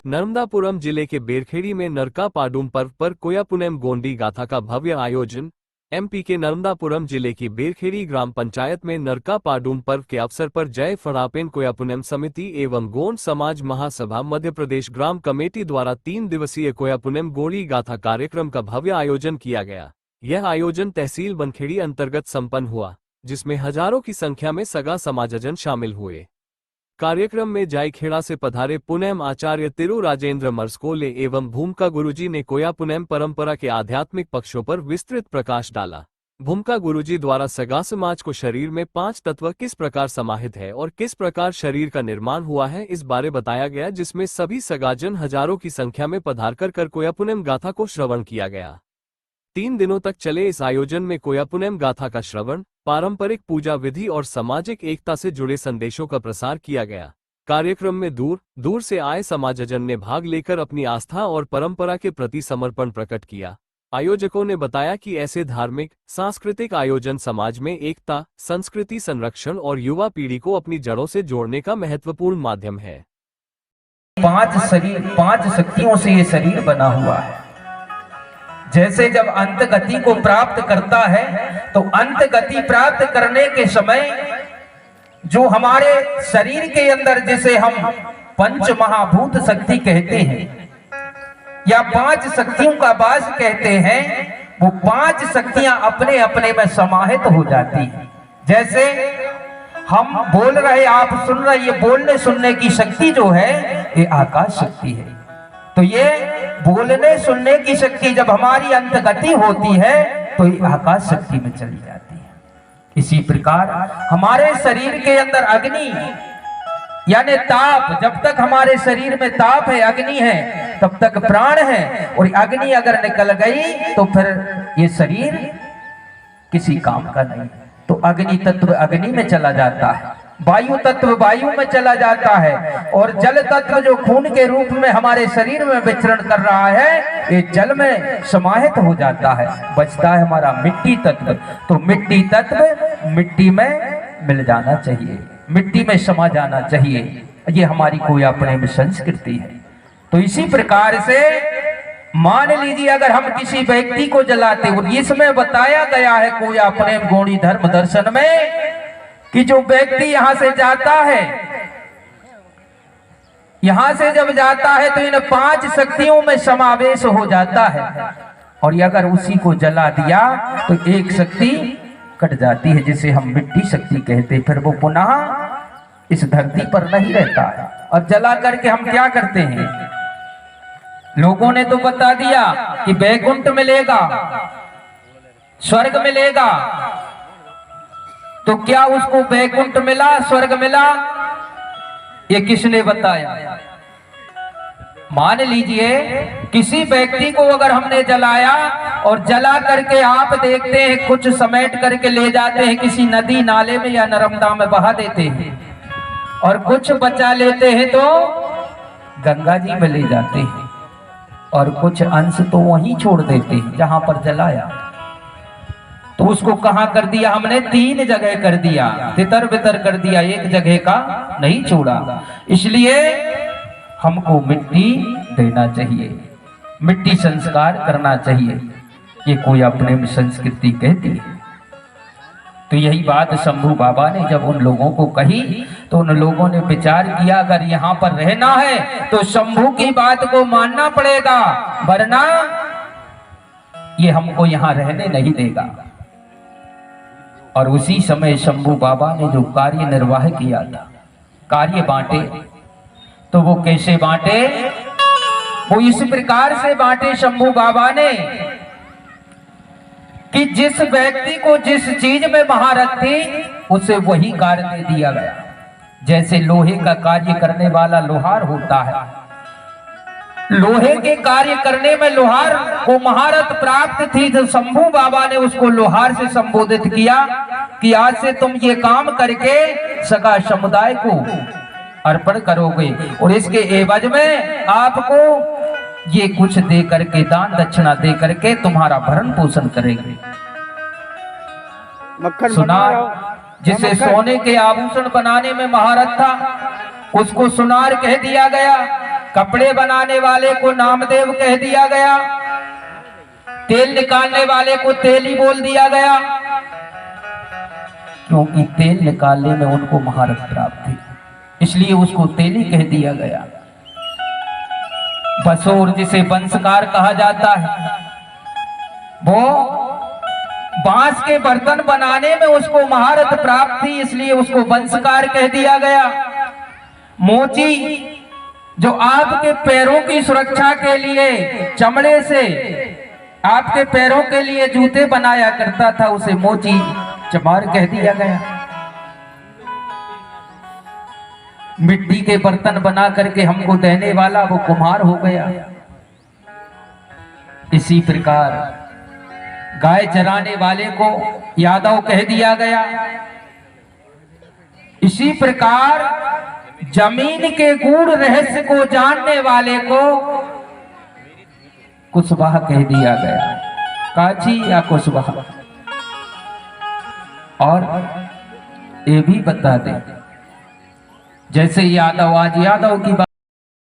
नर्मदापुरम जिले के बेरखेड़ी में नरका पाडुम पर्व पर कोयापुनेम गोंडी गाथा का भव्य आयोजन। एमपी के नर्मदापुरम जिले की बेरखेड़ी ग्राम पंचायत में नरका पाडुम पर्व के अवसर पर जय फड़ापेन कोयापुनेम समिति एवं गोंड समाज महासभा मध्य प्रदेश ग्राम कमेटी द्वारा 3 दिवसीय कोयापुनेम गोंडी गाथा कार्यक्रम का भव्य आयोजन किया गया। यह आयोजन तहसील बनखेड़ी अंतर्गत संपन्न हुआ, जिसमें हजारों की संख्या में सगा समाजजन शामिल हुए। कार्यक्रम में जायखेड़ा से पधारे पुनेम आचार्य तिरु राजेंद्र मरस्कोले एवं भूमका गुरुजी ने कोयापुनेम परंपरा के आध्यात्मिक पक्षों पर विस्तृत प्रकाश डाला। भूमका गुरुजी द्वारा सगा समाज को शरीर में 5 तत्व किस प्रकार समाहित है और किस प्रकार शरीर का निर्माण हुआ है, इस बारे बताया गया, जिसमें सभी सगाजन हजारों की संख्या में पधार कर कोयापुनेम गाथा को श्रवण किया गया। 3 दिनों तक चले इस आयोजन में कोयापुनेम गाथा का श्रवण, पारंपरिक पूजा विधि और सामाजिक एकता से जुड़े संदेशों का प्रसार किया गया। कार्यक्रम में दूर दूर से आए समाजजन ने भाग लेकर अपनी आस्था और परंपरा के प्रति समर्पण प्रकट किया। आयोजकों ने बताया कि ऐसे धार्मिक सांस्कृतिक आयोजन समाज में एकता, संस्कृति संरक्षण और युवा पीढ़ी को अपनी जड़ों से जोड़ने का महत्वपूर्ण माध्यम है। 5 शक्तियों से ये शरीर बना हुआ है। जैसे जब अंत गति को प्राप्त करता है तो अंत गति प्राप्त करने के समय जो हमारे शरीर के अंदर, जिसे हम पंच महाभूत शक्ति कहते हैं या 5 शक्तियों का वास कहते हैं, वो 5 शक्तियां अपने अपने में समाहित हो जाती हैं। जैसे हम बोल रहे, आप सुन रहे, ये बोलने सुनने की शक्ति जो है ये आकाश शक्ति है। तो ये बोलने सुनने की शक्ति जब हमारी अंतगति होती है तो ये आकाश शक्ति में चली जाती है। इसी प्रकार हमारे शरीर के अंदर अग्नि यानी ताप, जब तक हमारे शरीर में ताप है, अग्नि है, तब तक प्राण है। और अग्नि अगर निकल गई तो फिर ये शरीर किसी काम का नहीं। तो अग्नि तत्व अग्नि में चला जाता है, वायु तत्व वायु में चला जाता है, और जल तत्व जो खून के रूप में हमारे शरीर में विचरण कर रहा है, ये जल में समाहित हो जाता है। बचता है हमारा मिट्टी तत्व। तो मिट्टी तत्व मिट्टी में मिल जाना चाहिए, मिट्टी में समा जाना चाहिए। ये हमारी कोई अपने में संस्कृति है। तो इसी प्रकार से मान लीजिए अगर हम किसी व्यक्ति को जलाते, इसमें बताया गया है कोई अपने गौड़ी धर्म दर्शन में कि जो व्यक्ति यहां से जाता है, यहां से जब जाता है तो इन 5 शक्तियों में समावेश हो जाता है। और अगर उसी को जला दिया तो एक शक्ति कट जाती है, जिसे हम मिट्टी शक्ति कहते हैं। फिर वो पुनः इस धरती पर नहीं रहता है। और जला करके हम क्या करते हैं? लोगों ने तो बता दिया कि वैकुंठ मिलेगा, स्वर्ग मिलेगा। तो क्या उसको वैकुंठ मिला, स्वर्ग मिला? ये किसने बताया? मान लीजिए किसी व्यक्ति को अगर हमने जलाया और जला करके आप देखते हैं कुछ समेट करके ले जाते हैं किसी नदी नाले में या नर्मदा में बहा देते हैं, और कुछ बचा लेते हैं तो गंगा जी में ले जाते हैं, और कुछ अंश तो वहीं छोड़ देते हैं जहां पर जलाया। तो उसको कहां कर दिया हमने? 3 जगह कर दिया, तितर बितर कर दिया, एक जगह का नहीं छोड़ा। इसलिए हमको मिट्टी देना चाहिए, मिट्टी संस्कार करना चाहिए। ये कोई अपने में संस्कृति कहती है। तो यही बात शंभू बाबा ने जब उन लोगों को कही तो उन लोगों ने विचार किया, अगर यहाँ पर रहना है तो शंभू की बात को मानना पड़ेगा, वरना ये हमको यहाँ रहने नहीं देगा। और उसी समय शंभू बाबा ने जो कार्य निर्वाह किया था, कार्य बांटे, तो वो कैसे बांटे? वो इस प्रकार से बांटे शंभू बाबा ने कि जिस व्यक्ति को जिस चीज में महारत थी उसे वही कार्य दे दिया गया। जैसे लोहे का कार्य करने वाला लोहार होता है, लोहे के कार्य करने में लोहार को महारत प्राप्त थी, तो शंभू बाबा ने उसको लोहार से संबोधित किया कि आज से तुम ये काम करके सगा समुदाय को अर्पण करोगे, और इसके एवज में आपको ये कुछ दे करके, दान दक्षिणा दे करके तुम्हारा भरण पोषण करेंगे। सुनार, जिसे सोने के आभूषण बनाने में महारत था, उसको सुनार कह दिया गया। कपड़े बनाने वाले को नामदेव कह दिया गया, तेल निकालने वाले को तेली बोल दिया गया, क्योंकि तेल निकालने में उनको महारत प्राप्त थी, इसलिए उसको तेली कह दिया गया। बसोर जिसे बंसकार कहा जाता है, वो बांस के बर्तन बनाने में उसको महारत प्राप्त थी, इसलिए उसको बंसकार कह दिया गया। मोची जो आपके पैरों की सुरक्षा के लिए चमड़े से आपके पैरों के लिए जूते बनाया करता था, उसे मोची चमार कह दिया गया। मिट्टी के बर्तन बना करके हमको देने वाला वो कुम्हार हो गया। इसी प्रकार गाय चराने वाले को यादव कह दिया गया। इसी प्रकार जमीन के गूढ़ रहस्य को जानने वाले को कुशवाहा कह दिया गया, काची या कुशवाहा। और ये भी बता दें, जैसे यादव आज यादव की बात